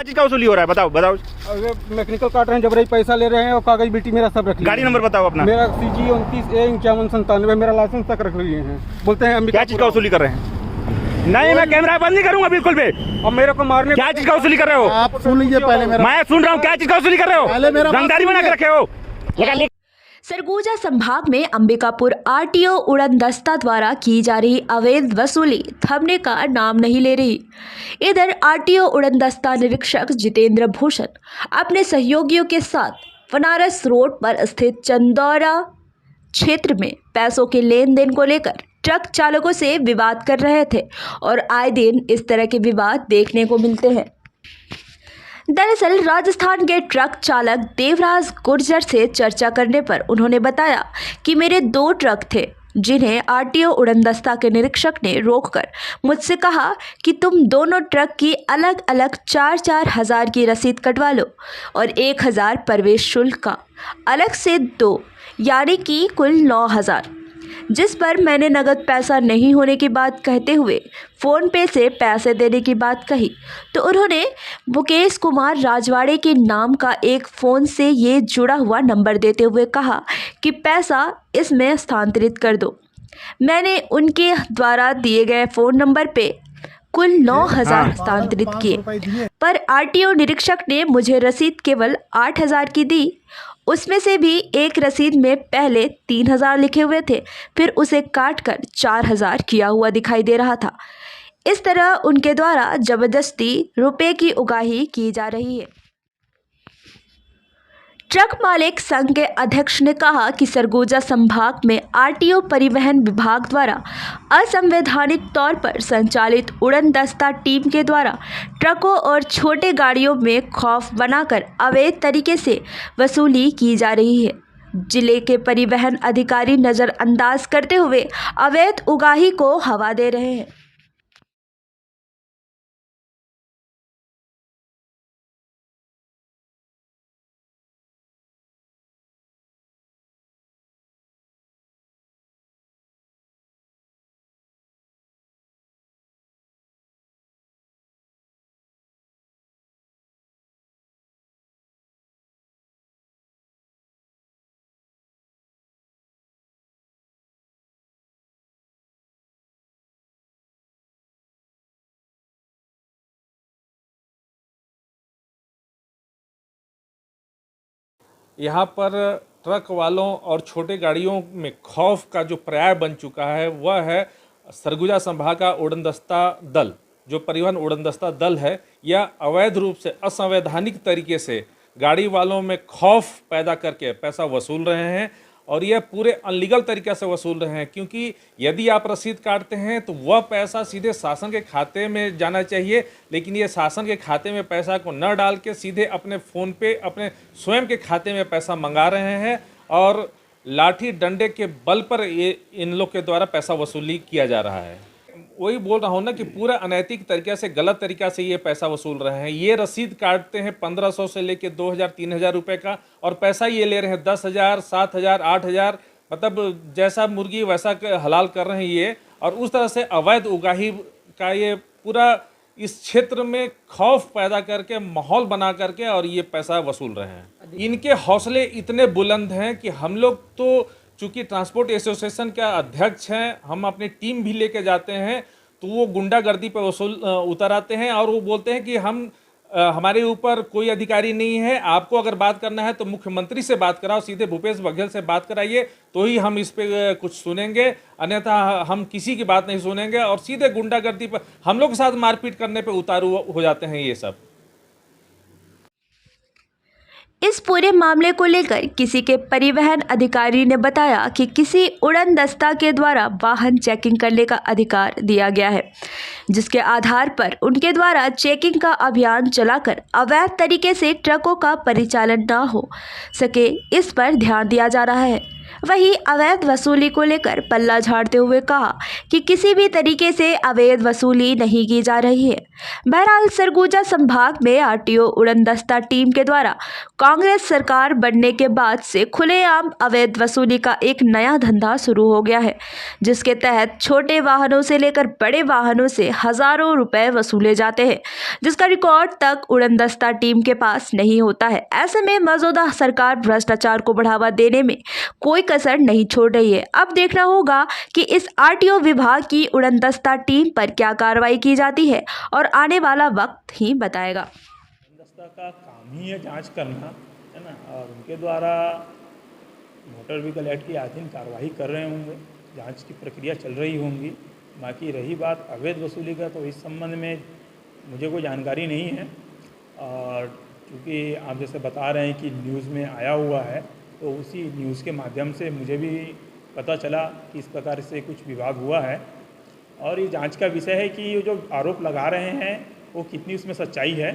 क्या चीज का वसूली हो रहा है? बताओ बताओ। मैकेनिकल काट रहे हैं, जबरई पैसा ले रहे हैं और कागज बिल्टी मेरा सब रख लिया। गाड़ी नंबर बताओ अपना। मेरा CG 29A5197, मेरा लाइसेंस तक रख लिए हैं। बोलते हैं क्या चीज का वसूली कर रहे हैं? नहीं, मैं कैमरा बंद नहीं करूंगा बिल्कुल भी। अब मेरे को मारने क्या चीज का वसूली कर रहे हो? आप सुन लीजिए पहले मेरा। मैं सुन रहा हूँ। क्या चीज का वसूली कर रहे हो? पहले मेरा बात रंगदारी बना के रखे हो। सरगुजा संभाग में अंबिकापुर RTO उड़न दस्ता द्वारा की जा रही अवैध वसूली थमने का नाम नहीं ले रही। इधर RTO उड़न दस्ता निरीक्षक जितेंद्र भूषण अपने सहयोगियों के साथ बनारस रोड पर स्थित चंदौरा क्षेत्र में पैसों के लेन देन को लेकर ट्रक चालकों से विवाद कर रहे थे और आए दिन इस तरह के विवाद देखने को मिलते हैं। दरअसल राजस्थान के ट्रक चालक देवराज गुर्जर से चर्चा करने पर उन्होंने बताया कि मेरे 2 ट्रक थे जिन्हें RTO उड़नदस्ता के निरीक्षक ने रोककर मुझसे कहा कि तुम दोनों ट्रक की अलग अलग 4-4 हज़ार की रसीद कटवा लो और 1,000 प्रवेश शुल्क का अलग से दो, यानी कि कुल 9,000। जिस पर मैंने नगद पैसा नहीं होने की बात कहते हुए फ़ोन पे से पैसे देने की बात कही तो उन्होंने मुकेश कुमार राजवाड़े के नाम का एक फ़ोन से ये जुड़ा हुआ नंबर देते हुए कहा कि पैसा इसमें स्थानांतरित कर दो। मैंने उनके द्वारा दिए गए फ़ोन नंबर पे कुल 9,000 हस्तांतरित किए, पर RTO निरीक्षक ने मुझे रसीद केवल 8,000 की दी। उसमें से भी एक रसीद में पहले 3,000 लिखे हुए थे, फिर उसे काट कर 4,000 किया हुआ दिखाई दे रहा था। इस तरह उनके द्वारा जबरदस्ती रुपए की उगाही की जा रही है। ट्रक मालिक संघ के अध्यक्ष ने कहा कि सरगुजा संभाग में RTO परिवहन विभाग द्वारा असंवैधानिक तौर पर संचालित उड़न दस्ता टीम के द्वारा ट्रकों और छोटे गाड़ियों में खौफ बनाकर अवैध तरीके से वसूली की जा रही है। जिले के परिवहन अधिकारी नज़रअंदाज करते हुए अवैध उगाही को हवा दे रहे हैं। यहाँ पर ट्रक वालों और छोटे गाड़ियों में खौफ का जो पर्याय बन चुका है वह है सरगुजा संभाग का उड़नदस्ता दल। जो परिवहन उड़नदस्ता दल है यह अवैध रूप से असंवैधानिक तरीके से गाड़ी वालों में खौफ पैदा करके पैसा वसूल रहे हैं और यह पूरे अनलीगल तरीके से वसूल रहे हैं, क्योंकि यदि आप रसीद काटते हैं तो वह पैसा सीधे शासन के खाते में जाना चाहिए, लेकिन ये शासन के खाते में पैसा को न डाल के सीधे अपने फ़ोन पे अपने स्वयं के खाते में पैसा मंगा रहे हैं और लाठी डंडे के बल पर ये इन लोग के द्वारा पैसा वसूली किया जा रहा है। वही बोल रहा हूँ ना कि पूरा अनैतिक तरीके से गलत तरीक़ा से ये पैसा वसूल रहे हैं। ये रसीद काटते हैं 1,500 से लेके 2,000-3,000 रुपये का और पैसा ये ले रहे हैं 10,000, 7,000, 8,000, मतलब जैसा मुर्गी वैसा हलाल कर रहे हैं ये। और उस तरह से अवैध उगाही का ये पूरा इस क्षेत्र में खौफ पैदा करके माहौल बना करके और ये पैसा वसूल रहे हैं। इनके हौसले इतने बुलंद हैं कि हम लोग तो चूँकि ट्रांसपोर्ट एसोसिएशन का अध्यक्ष हैं, हम अपनी टीम भी लेके जाते हैं तो वो गुंडागर्दी पर उतर आते हैं और वो बोलते हैं कि हमारे ऊपर कोई अधिकारी नहीं है, आपको अगर बात करना है तो मुख्यमंत्री से बात कराओ, सीधे भूपेश बघेल से बात कराइए तो ही हम इस पे कुछ सुनेंगे, अन्यथा हम किसी की बात नहीं सुनेंगे। और सीधे गुंडागर्दी पर हम लोग के साथ मारपीट करने पे उतारू हो जाते हैं ये सब। इस पूरे मामले को लेकर किसी के परिवहन अधिकारी ने बताया कि किसी उड़न दस्ता के द्वारा वाहन चेकिंग करने का अधिकार दिया गया है, जिसके आधार पर उनके द्वारा चेकिंग का अभियान चलाकर अवैध तरीके से ट्रकों का परिचालन न हो सके इस पर ध्यान दिया जा रहा है। वहीं अवैध वसूली को लेकर पल्ला झाड़ते हुए कहा कि किसी भी तरीके से अवैध वसूली नहीं की जा रही है। बहरहाल सरगुजा संभाग में आरटीओ उड़नदस्ता टीम के द्वारा कांग्रेस सरकार बनने के बाद से खुलेआम अवैध वसूली का एक नया धंधा शुरू हो गया है, जिसके तहत छोटे वाहनों से लेकर बड़े वाहनों से हजारों रुपए वसूले जाते हैं, जिसका रिकॉर्ड तक उड़नदस्ता टीम के पास नहीं होता है। ऐसे में मौजूदा सरकार भ्रष्टाचार को बढ़ावा देने में कोई कसर नहीं छोड़ रही है। अब देखना होगा कि इस आरटीओ विभाग की उड़नदस्ता टीम पर क्या कार्रवाई की जाती है और आने वाला वक्त ही बताएगा। उड़नदस्ता का काम ही है जांच करना, है ना, और उनके द्वारा मोटर व्हीकल एक्ट की अधीन कार्रवाई कर रहे होंगे, जांच की प्रक्रिया चल रही होंगी। बाकी रही बात अवैध वसूली का, तो इस संबंध में मुझे कोई जानकारी नहीं है। और क्योंकि आप जैसे बता रहे हैं कि न्यूज़ में आया हुआ है, तो उसी न्यूज़ के माध्यम से मुझे भी पता चला कि इस प्रकार से कुछ विवाद हुआ है। और ये जांच का विषय है कि ये जो आरोप लगा रहे हैं वो कितनी उसमें सच्चाई है,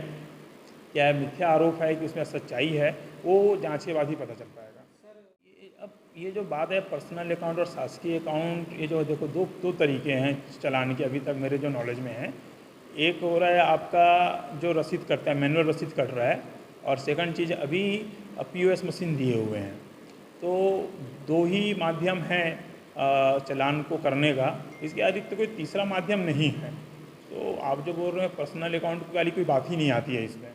क्या मिथ्या आरोप है कि उसमें सच्चाई है, वो जांच के बाद ही पता चल पाएगा। अब ये जो बात है पर्सनल अकाउंट और शासकीय अकाउंट, ये जो देखो दो तरीके हैं चलाने के, अभी तक मेरे जो नॉलेज में है। एक हो रहा है आपका जो रसीद कटता है, मैनुअल रसीद कट रहा है, और सेकंड चीज़ अभी POS मशीन दिए हुए हैं। तो दो ही माध्यम हैं चालान को करने का, इसके अतिरिक्त कोई तीसरा माध्यम नहीं है। तो आप जो बोल रहे हैं पर्सनल अकाउंट वाली कोई बात ही नहीं आती है इसमें।